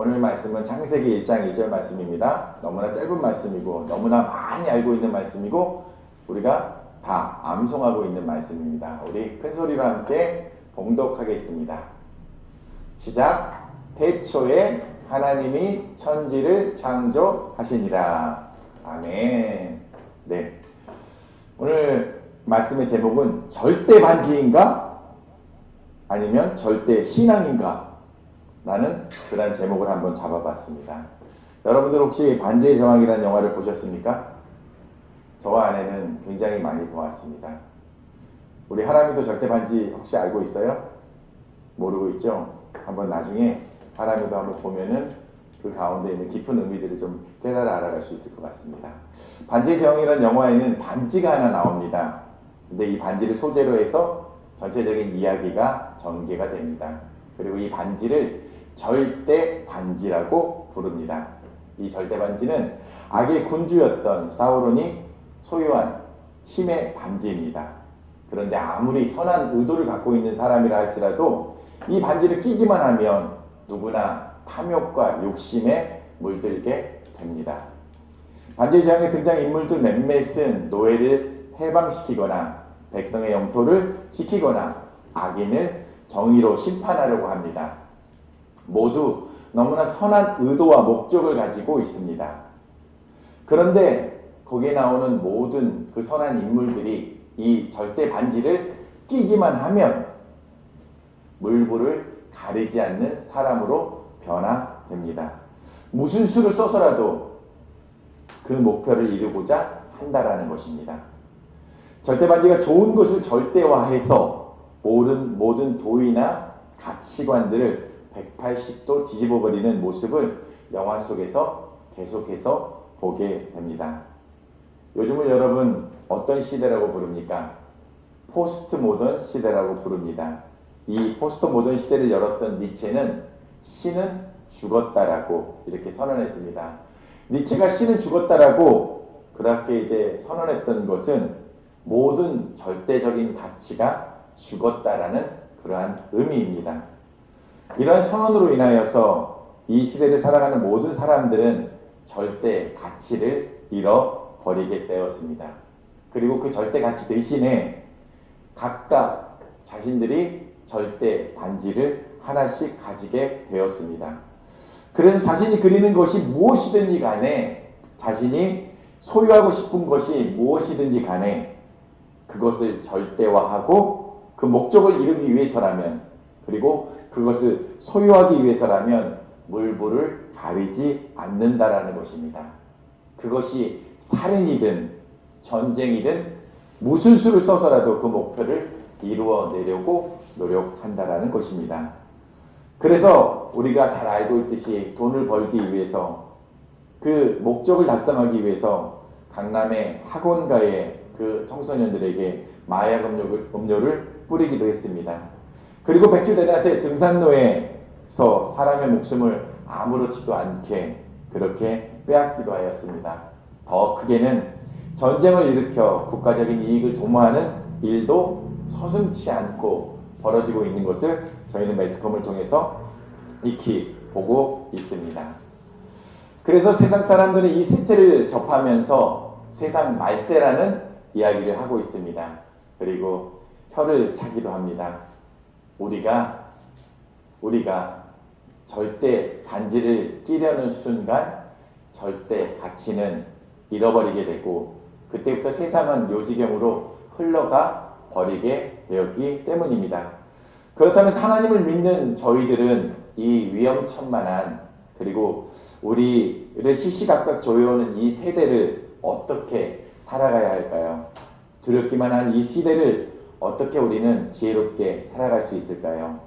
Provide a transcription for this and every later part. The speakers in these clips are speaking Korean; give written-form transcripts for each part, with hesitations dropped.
오늘 말씀은 창세기 1장 1절 말씀입니다. 너무나 짧은 말씀이고 너무나 많이 알고 있는 말씀이고 우리가 다 암송하고 있는 말씀입니다. 우리 큰 소리로 함께 봉독하겠습니다. 시작. 태초에 하나님이 천지를 창조하시니라. 아멘. 네. 오늘 말씀의 제목은 절대 반지인가? 아니면 절대 신앙인가? 라는 그런 제목을 한번 잡아봤습니다. 여러분들 혹시 반지의 제왕이라는 영화를 보셨습니까? 저와 아내는 굉장히 많이 보았습니다. 우리 하람이도 절대 반지 혹시 알고 있어요? 모르고 있죠? 한번 나중에 하람이도 한번 보면은 그 가운데 있는 깊은 의미들을 좀 깨달아 알아갈 수 있을 것 같습니다. 반지의 제왕이라는 영화에는 반지가 하나 나옵니다. 근데 이 반지를 소재로 해서 전체적인 이야기가 전개가 됩니다. 그리고 이 반지를 절대 반지라고 부릅니다. 이 절대 반지는 악의 군주였던 사우론이 소유한 힘의 반지입니다. 그런데 아무리 선한 의도를 갖고 있는 사람이라 할지라도 이 반지를 끼기만 하면 누구나 탐욕과 욕심에 물들게 됩니다. 반지의 제왕에 등장인물들 몇몇은 노예를 해방시키거나 백성의 영토를 지키거나 악인을 정의로 심판하려고 합니다. 모두 너무나 선한 의도와 목적을 가지고 있습니다. 그런데 거기에 나오는 모든 그 선한 인물들이 이 절대 반지를 끼기만 하면 물불을 가리지 않는 사람으로 변화됩니다. 무슨 수를 써서라도 그 목표를 이루고자 한다라는 것입니다. 절대 반지가 좋은 것을 절대화해서 모든 도의나 가치관들을 180도 뒤집어버리는 모습을 영화 속에서 계속해서 보게 됩니다. 요즘을 여러분 어떤 시대라고 부릅니까? 포스트 모던 시대라고 부릅니다. 이 포스트 모던 시대를 열었던 니체는 신은 죽었다라고 이렇게 선언했습니다. 니체가 신은 죽었다라고 그렇게 이제 선언했던 것은 모든 절대적인 가치가 죽었다라는 그러한 의미입니다. 이러한 선언으로 인하여서 이 시대를 살아가는 모든 사람들은 절대 가치를 잃어버리게 되었습니다. 그리고 그 절대 가치 대신에 각각 자신들이 절대 반지를 하나씩 가지게 되었습니다. 그래서 자신이 그리는 것이 무엇이든지 간에 자신이 소유하고 싶은 것이 무엇이든지 간에 그것을 절대화하고 그 목적을 이루기 위해서라면 그리고 그것을 소유하기 위해서라면 물불을 가리지 않는다라는 것입니다. 그것이 살인이든 전쟁이든 무슨 수를 써서라도 그 목표를 이루어내려고 노력한다라는 것입니다. 그래서 우리가 잘 알고 있듯이 돈을 벌기 위해서 그 목적을 달성하기 위해서 강남의 학원가의 그 청소년들에게 마약 음료를 뿌리기도 했습니다. 그리고 백주대낮에 등산로에서 사람의 목숨을 아무렇지도 않게 그렇게 빼앗기도 하였습니다. 더 크게는 전쟁을 일으켜 국가적인 이익을 도모하는 일도 서슴지 않고 벌어지고 있는 것을 저희는 매스컴을 통해서 익히 보고 있습니다. 그래서 세상 사람들은 이 세태를 접하면서 세상 말세라는 이야기를 하고 있습니다. 그리고 혀를 차기도 합니다. 우리가 절대 반지를 끼려는 순간 절대 가치는 잃어버리게 되고 그때부터 세상은 요지경으로 흘러가 버리게 되었기 때문입니다. 그렇다면 하나님을 믿는 저희들은 이 위험천만한 그리고 우리를 시시각각 조여오는 이 세대를 어떻게 살아가야 할까요? 두렵기만 한 이 시대를 어떻게 우리는 지혜롭게 살아갈 수 있을까요?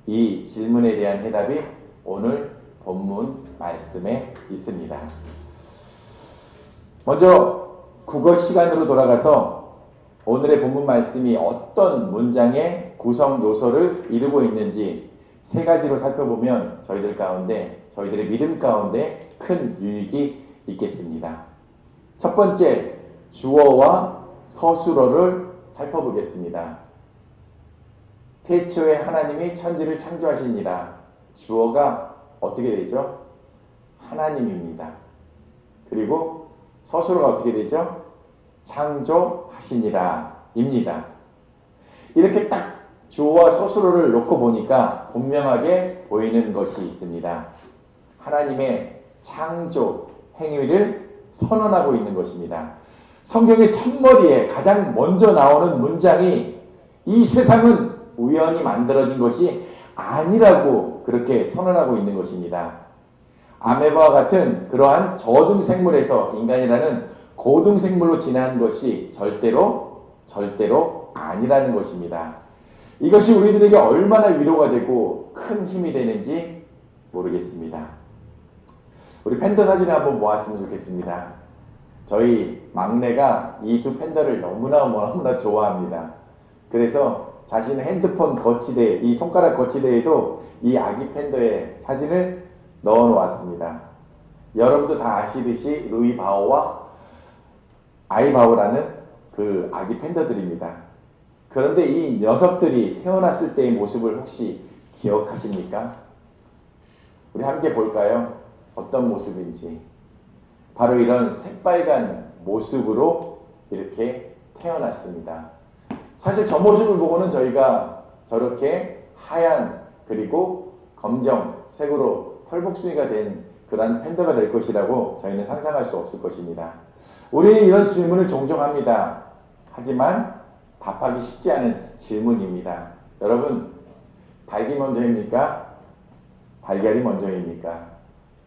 이 질문에 대한 해답이 오늘 본문 말씀에 있습니다. 먼저 국어 시간으로 돌아가서 오늘의 본문 말씀이 어떤 문장의 구성 요소를 이루고 있는지 세 가지로 살펴보면 저희들의 믿음 가운데 큰 유익이 있겠습니다. 첫 번째, 주어와 서술어를 살펴보겠습니다. 태초에 하나님이 천지를 창조하시니라. 주어가 어떻게 되죠? 하나님입니다. 그리고 서술어가 어떻게 되죠? 창조하시니라 입니다. 이렇게 딱 주어와 서술어를 놓고 보니까 분명하게 보이는 것이 있습니다. 하나님의 창조 행위를 선언하고 있는 것입니다. 성경의 첫머리에 가장 먼저 나오는 문장이 이 세상은 우연히 만들어진 것이 아니라고 그렇게 선언하고 있는 것입니다. 아메바와 같은 그러한 저등생물에서 인간이라는 고등생물로 진화한 것이 절대로 아니라는 것입니다. 이것이 우리들에게 얼마나 위로가 되고 큰 힘이 되는지 모르겠습니다. 우리 팬더 사진을 한번 모았으면 좋겠습니다. 저희 막내가 이 두 팬더를 너무나 좋아합니다. 그래서 자신의 핸드폰 거치대, 이 손가락 거치대에도 이 아기 팬더의 사진을 넣어 놓았습니다. 여러분도 다 아시듯이 루이 바오와 아이 바오라는 그 아기 팬더들입니다. 그런데 이 녀석들이 태어났을 때의 모습을 혹시 기억하십니까? 우리 함께 볼까요? 어떤 모습인지. 바로 이런 새빨간 모습으로 이렇게 태어났습니다. 사실 저 모습을 보고는 저희가 저렇게 하얀 그리고 검정색으로 털복숭이가 된 그런 팬더가 될 것이라고 저희는 상상할 수 없을 것입니다. 우리는 이런 질문을 종종 합니다. 하지만 답하기 쉽지 않은 질문입니다. 여러분, 닭이 먼저입니까? 달걀이 먼저입니까?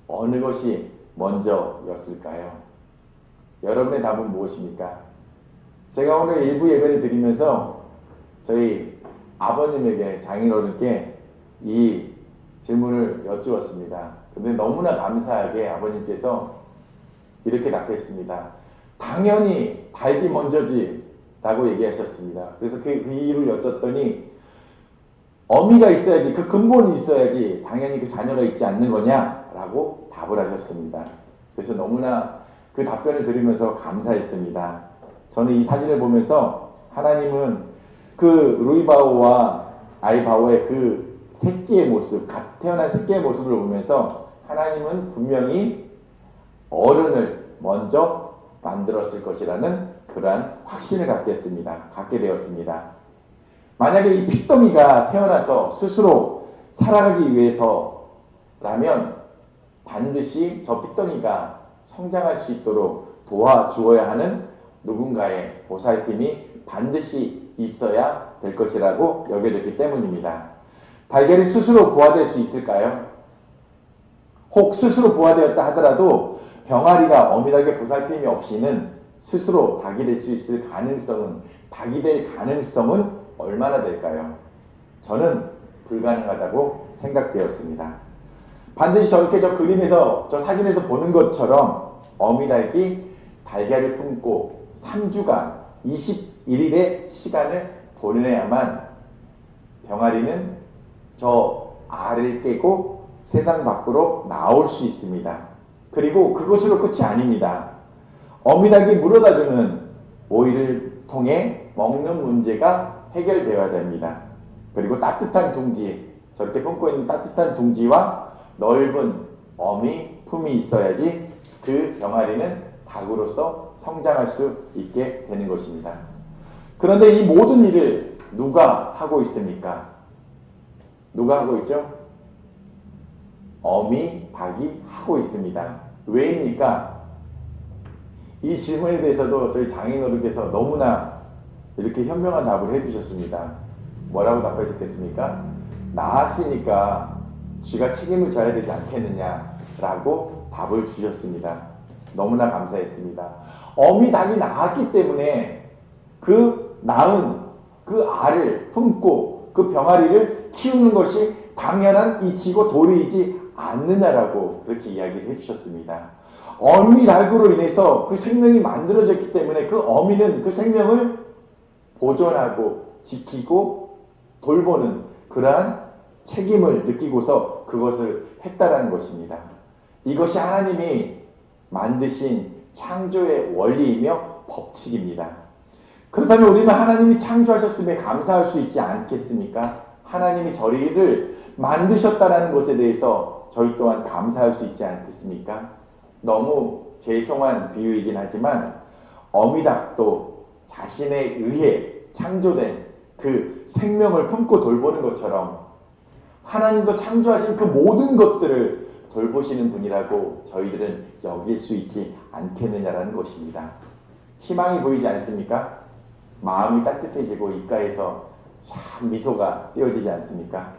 어느 것이 먼저였을까요? 여러분의 답은 무엇입니까? 제가 오늘 일부 예배를 드리면서 저희 아버님에게, 장인어른께 이 질문을 여쭈었습니다. 근데 너무나 감사하게 아버님께서 이렇게 답했습니다. 당연히 닭이 먼저지 라고 얘기하셨습니다. 그래서 그 이유를 여쭸더니 어미가 있어야지, 그 근본이 있어야지 당연히 그 자녀가 있지 않는 거냐 라고 답을 하셨습니다. 그래서 너무나 그 답변을 들으면서 감사했습니다. 저는 이 사진을 보면서 하나님은 그 루이바오와 아이바오의 그 새끼의 모습, 갓 태어난 새끼의 모습을 보면서 하나님은 분명히 어른을 먼저 만들었을 것이라는 그러한 확신을 갖게 되었습니다. 만약에 이 핏덩이가 태어나서 스스로 살아가기 위해서라면 반드시 저 핏덩이가 성장할 수 있도록 도와주어야 하는 누군가의 보살핌이 반드시 있어야 될 것이라고 여겨졌기 때문입니다. 달걀이 스스로 부화될 수 있을까요? 혹 스스로 부화되었다 하더라도 병아리가 어미닭의 보살핌이 없이는 스스로 닭이 될 수 있을 가능성은, 닭이 될 가능성은 얼마나 될까요? 저는 불가능하다고 생각되었습니다. 반드시 저렇게 저 그림에서, 저 사진에서 보는 것처럼 어미닭이 달걀을 품고 3주간 21일의 시간을 보내야만 병아리는 저 알을 깨고 세상 밖으로 나올 수 있습니다. 그리고 그것으로 끝이 아닙니다. 어미닭이 물어다주는 오이를 통해 먹는 문제가 해결되어야 됩니다. 그리고 따뜻한 둥지, 저렇게 품고 있는 따뜻한 둥지와 넓은 어미 품이 있어야지 그 병아리는 닭으로서 성장할 수 있게 되는 것입니다. 그런데 이 모든 일을 누가 하고 있습니까? 누가 하고 있죠? 어미 닭이 하고 있습니다. 왜입니까? 이 질문에 대해서도 저희 장인어른께서 너무나 이렇게 현명한 답을 해주셨습니다. 뭐라고 답하셨겠습니까? 낳았으니까 쥐가 책임을 져야 되지 않겠느냐라고 답을 주셨습니다. 너무나 감사했습니다. 어미 닭이 낳았기 때문에 그 낳은 그 알을 품고 그 병아리를 키우는 것이 당연한 이치고 도리이지 않느냐라고 그렇게 이야기를 해주셨습니다. 어미 닭으로 인해서 그 생명이 만들어졌기 때문에 그 어미는 그 생명을 보존하고 지키고 돌보는 그러한 책임을 느끼고서 그것을 했다라는 것입니다. 이것이 하나님이 만드신 창조의 원리이며 법칙입니다. 그렇다면 우리는 하나님이 창조하셨음에 감사할 수 있지 않겠습니까? 하나님이 저희를 만드셨다라는 것에 대해서 저희 또한 감사할 수 있지 않겠습니까? 너무 죄송한 비유이긴 하지만 어미닭도 자신에 의해 창조된 그 생명을 품고 돌보는 것처럼 하나님도 창조하신 그 모든 것들을 돌보시는 분이라고 저희들은 여길 수 있지 않겠느냐라는 것입니다. 희망이 보이지 않습니까? 마음이 따뜻해지고 입가에서 참 미소가 띄어지지 않습니까?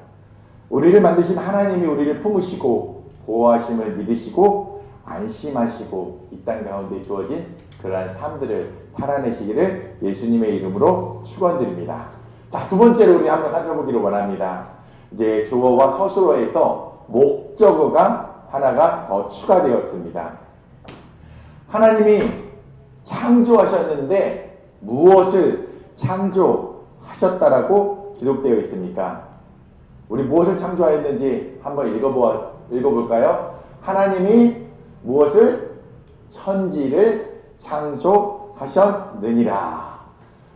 우리를 만드신 하나님이 우리를 품으시고 보호하심을 믿으시고 안심하시고 이 땅 가운데 주어진 그러한 삶들을 살아내시기를 예수님의 이름으로 축원드립니다. 자, 두 번째로 우리 한번 살펴보기를 원합니다. 이제 주어와 서술어에서 목적어가 하나가 더 추가되었습니다. 하나님이 창조하셨는데 무엇을 창조하셨다라고 기록되어 있습니까? 우리 무엇을 창조하였는지 한번 읽어볼까요? 하나님이 무엇을? 천지를 창조하셨느니라.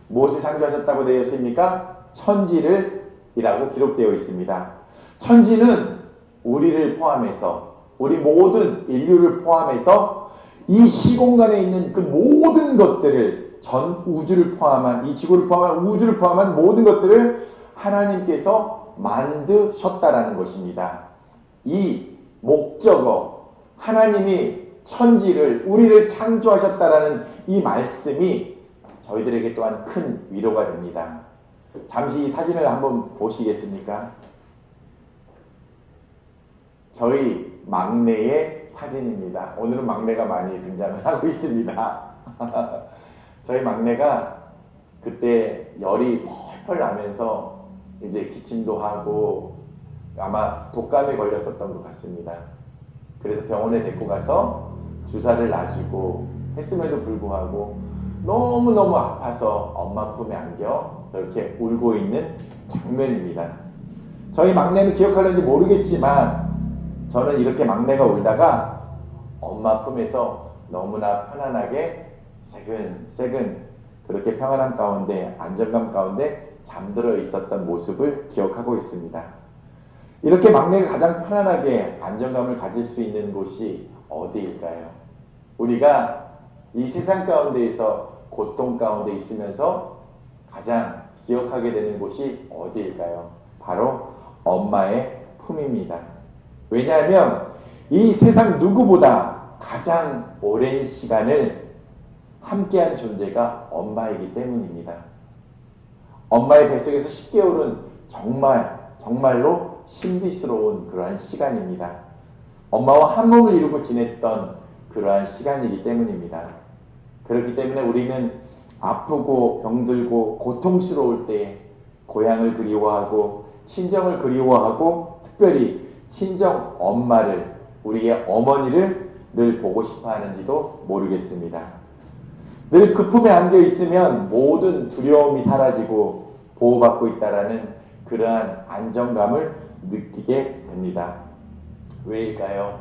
무엇을 창조하셨다고 되어 있습니까? 천지를 이라고 기록되어 있습니다. 천지는 우리를 포함해서 우리 모든 인류를 포함해서 이 시공간에 있는 그 모든 것들을 전 우주를 포함한 이 지구를 포함한 우주를 포함한 모든 것들을 하나님께서 만드셨다라는 것입니다. 이 목적어 하나님이 천지를 우리를 창조하셨다라는 이 말씀이 저희들에게 또한 큰 위로가 됩니다. 잠시 이 사진을 한번 보시겠습니까? 저희 막내의 사진입니다. 오늘은 막내가 많이 등장을 하고 있습니다. 저희 막내가 그때 열이 펄펄 나면서 이제 기침도 하고 아마 독감에 걸렸었던 것 같습니다. 그래서 병원에 데리고 가서 주사를 놔주고 했음에도 불구하고 너무너무 아파서 엄마 품에 안겨 그렇게 울고 있는 장면입니다. 저희 막내는 기억하는지 모르겠지만 저는 이렇게 막내가 울다가 엄마 품에서 너무나 편안하게 새근새근 그렇게 평안함 가운데 안정감 가운데 잠들어 있었던 모습을 기억하고 있습니다. 이렇게 막내가 가장 편안하게 안정감을 가질 수 있는 곳이 어디일까요? 우리가 이 세상 가운데에서 고통 가운데 있으면서 가장 기억하게 되는 곳이 어디일까요? 바로 엄마의 품입니다. 왜냐하면 이 세상 누구보다 가장 오랜 시간을 함께한 존재가 엄마이기 때문입니다. 엄마의 뱃속에서 10개월은 정말로 신비스러운 그러한 시간입니다. 엄마와 한 몸을 이루고 지냈던 그러한 시간이기 때문입니다. 그렇기 때문에 우리는 아프고 병들고 고통스러울 때 고향을 그리워하고 친정을 그리워하고 특별히 친정 엄마를 우리의 어머니를 늘 보고 싶어 하는지도 모르겠습니다. 늘 그 품에 안겨 있으면 모든 두려움이 사라지고 보호받고 있다라는 그러한 안정감을 느끼게 됩니다. 왜일까요?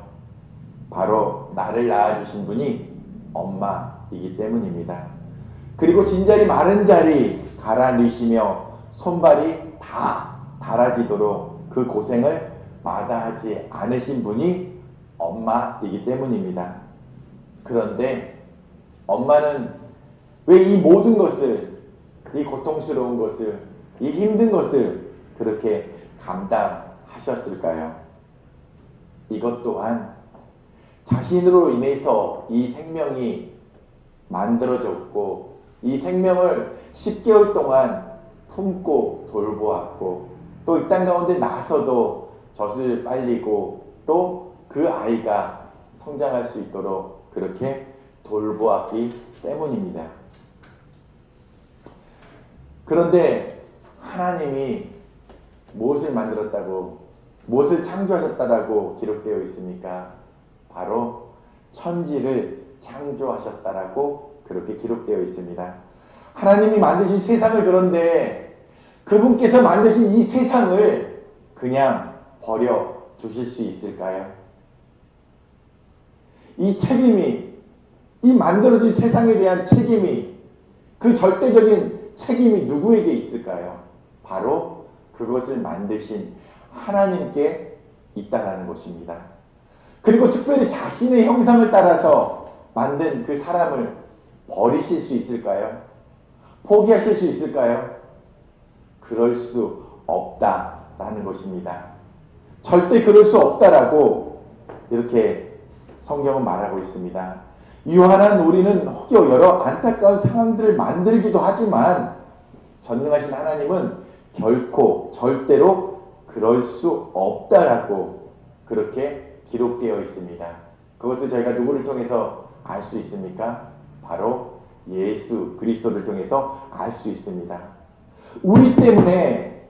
바로 나를 낳아주신 분이 엄마이기 때문입니다. 그리고 진자리 마른 자리 갈아넣으시며 손발이 다 닳아지도록 그 고생을 마다하지 않으신 분이 엄마이기 때문입니다. 그런데 엄마는 왜 이 모든 것을, 이 고통스러운 것을, 이 힘든 것을 그렇게 감당하셨을까요? 이것 또한 자신으로 인해서 이 생명이 만들어졌고 이 생명을 10개월 동안 품고 돌보았고 또 이 땅 가운데 나서도 젖을 빨리고 또 그 아이가 성장할 수 있도록 그렇게 돌보았기 때문입니다. 그런데 하나님이 무엇을 만들었다고, 무엇을 창조하셨다라고 기록되어 있습니까? 바로 천지를 창조하셨다라고 그렇게 기록되어 있습니다. 하나님이 만드신 세상을 그런데 그분께서 만드신 이 세상을 그냥 버려 두실 수 있을까요? 이 책임이, 이 만들어진 세상에 대한 책임이, 그 절대적인 책임이 누구에게 있을까요? 바로 그것을 만드신 하나님께 있다라는 것입니다. 그리고 특별히 자신의 형상을 따라서 만든 그 사람을 버리실 수 있을까요? 포기하실 수 있을까요? 그럴 수 없다라는 것입니다. 절대 그럴 수 없다라고 이렇게 성경은 말하고 있습니다. 유한한 우리는 혹여 여러 안타까운 상황들을 만들기도 하지만 전능하신 하나님은 결코 절대로 그럴 수 없다라고 그렇게 기록되어 있습니다. 그것을 저희가 누구를 통해서 알 수 있습니까? 바로 예수 그리스도를 통해서 알 수 있습니다. 우리 때문에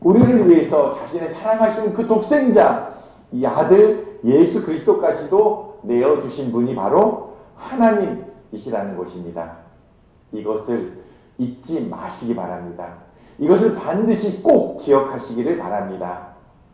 우리를 위해서 자신의 사랑하시는 그 독생자 이 아들 예수 그리스도까지도 내어주신 분이 바로 하나님이시라는 것입니다. 이것을 잊지 마시기 바랍니다. 이것을 반드시 꼭 기억하시기를 바랍니다.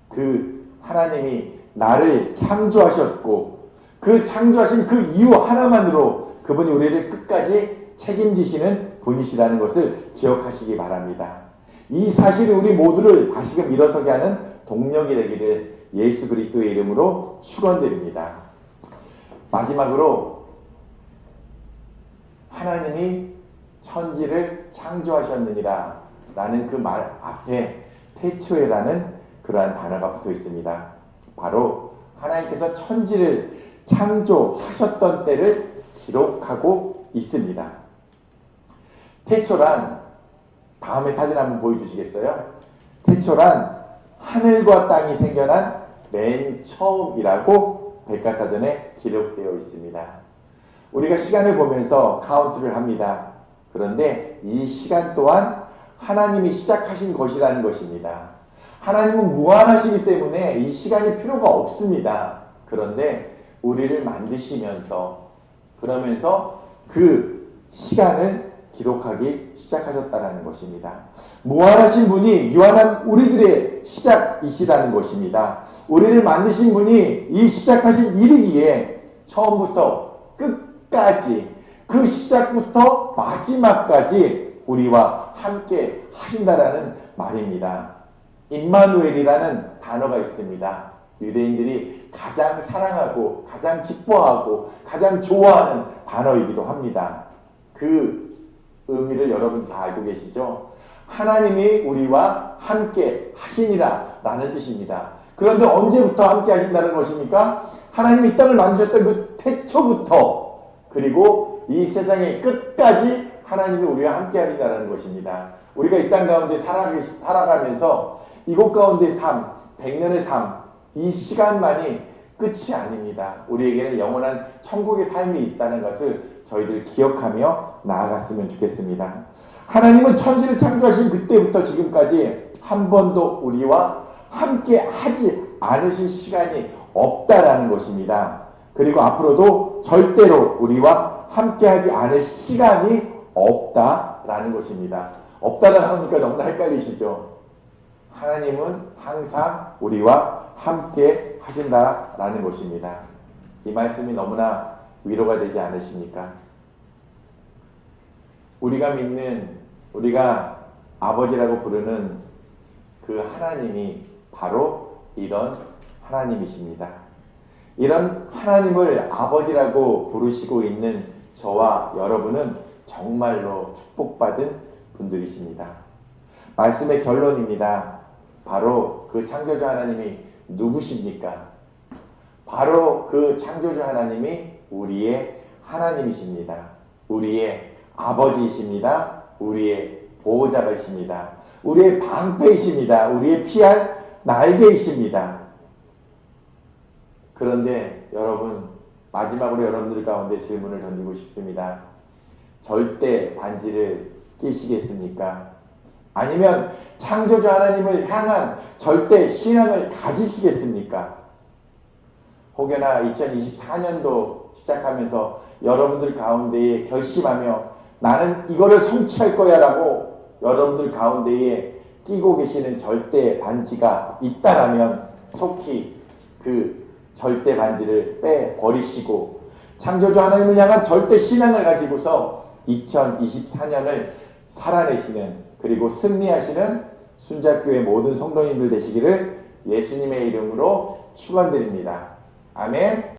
그 하나님이 나를 창조하셨고 그 창조하신 그 이유 하나만으로 그분이 우리를 끝까지 책임지시는 분이시라는 것을 기억하시기 바랍니다. 이 사실이 우리 모두를 다시금 일어서게 하는 동력이 되기를 예수 그리스도의 이름으로 축원드립니다. 마지막으로 하나님이 천지를 창조하셨느니라 라는 그 말 앞에 태초에라는 그러한 단어가 붙어 있습니다. 바로 하나님께서 천지를 창조하셨던 때를 기록하고 있습니다. 태초란 다음에 사진 한번 보여주시겠어요? 태초란 하늘과 땅이 생겨난 맨 처음이라고 백과사전에 기록되어 있습니다. 우리가 시간을 보면서 카운트를 합니다. 그런데 이 시간 또한 하나님이 시작하신 것이라는 것입니다. 하나님은 무한하시기 때문에 이 시간이 필요가 없습니다. 그런데 우리를 만드시면서 그러면서 그 시간을 기록하기 시작하셨다는 것입니다. 무한하신 분이 유한한 우리들의 시작이시라는 것입니다. 우리를 만드신 분이 이 시작하신 일이기에 처음부터 끝까지 그 시작부터 마지막까지 우리와 함께 하신다라는 말입니다. 임마누엘이라는 단어가 있습니다. 유대인들이 가장 사랑하고 가장 기뻐하고 가장 좋아하는 단어이기도 합니다. 그 의미를 여러분 다 알고 계시죠? 하나님이 우리와 함께 하시니라 라는 뜻입니다. 그런데 언제부터 함께 하신다는 것입니까? 하나님이 이 땅을 만드셨던 그 태초부터 그리고 이 세상의 끝까지 하나님이 우리와 함께 하신다는 것입니다. 우리가 이 땅 가운데 살아가면서 이곳 가운데 삶, 100년의 삶, 이 시간만이 끝이 아닙니다. 우리에게는 영원한 천국의 삶이 있다는 것을 저희들 기억하며 나아갔으면 좋겠습니다. 하나님은 천지를 창조하신 그때부터 지금까지 한 번도 우리와 함께 하지 않으실 시간이 없다라는 것입니다. 그리고 앞으로도 절대로 우리와 함께 하지 않을 시간이 없다라는 것입니다. 없다라고 하니까 너무나 헷갈리시죠? 하나님은 항상 우리와 함께 하신다라는 것입니다. 이 말씀이 너무나 위로가 되지 않으십니까? 우리가 믿는, 우리가 아버지라고 부르는 그 하나님이 바로 이런 하나님이십니다. 이런 하나님을 아버지라고 부르시고 있는 저와 여러분은 정말로 축복받은 분들이십니다. 말씀의 결론입니다. 바로 그 창조주 하나님이 누구십니까? 바로 그 창조주 하나님이 우리의 하나님이십니다. 우리의 아버지이십니다. 우리의 보호자이십니다. 우리의 방패이십니다. 우리의 피할 날개이십니다. 그런데 여러분, 마지막으로 여러분들 가운데 질문을 던지고 싶습니다. 절대 반지를 끼시겠습니까? 아니면 창조주 하나님을 향한 절대 신앙을 가지시겠습니까? 혹여나 2024년도 시작하면서 여러분들 가운데에 결심하며 나는 이거를 성취할 거야 라고 여러분들 가운데에 끼고 계시는 절대 반지가 있다라면 속히 그 절대 반지를 빼버리시고 창조주 하나님을 향한 절대 신앙을 가지고서 2024년을 살아내시는 그리고 승리하시는 순자교회 모든 성도님들 되시기를 예수님의 이름으로 축원드립니다. 아멘.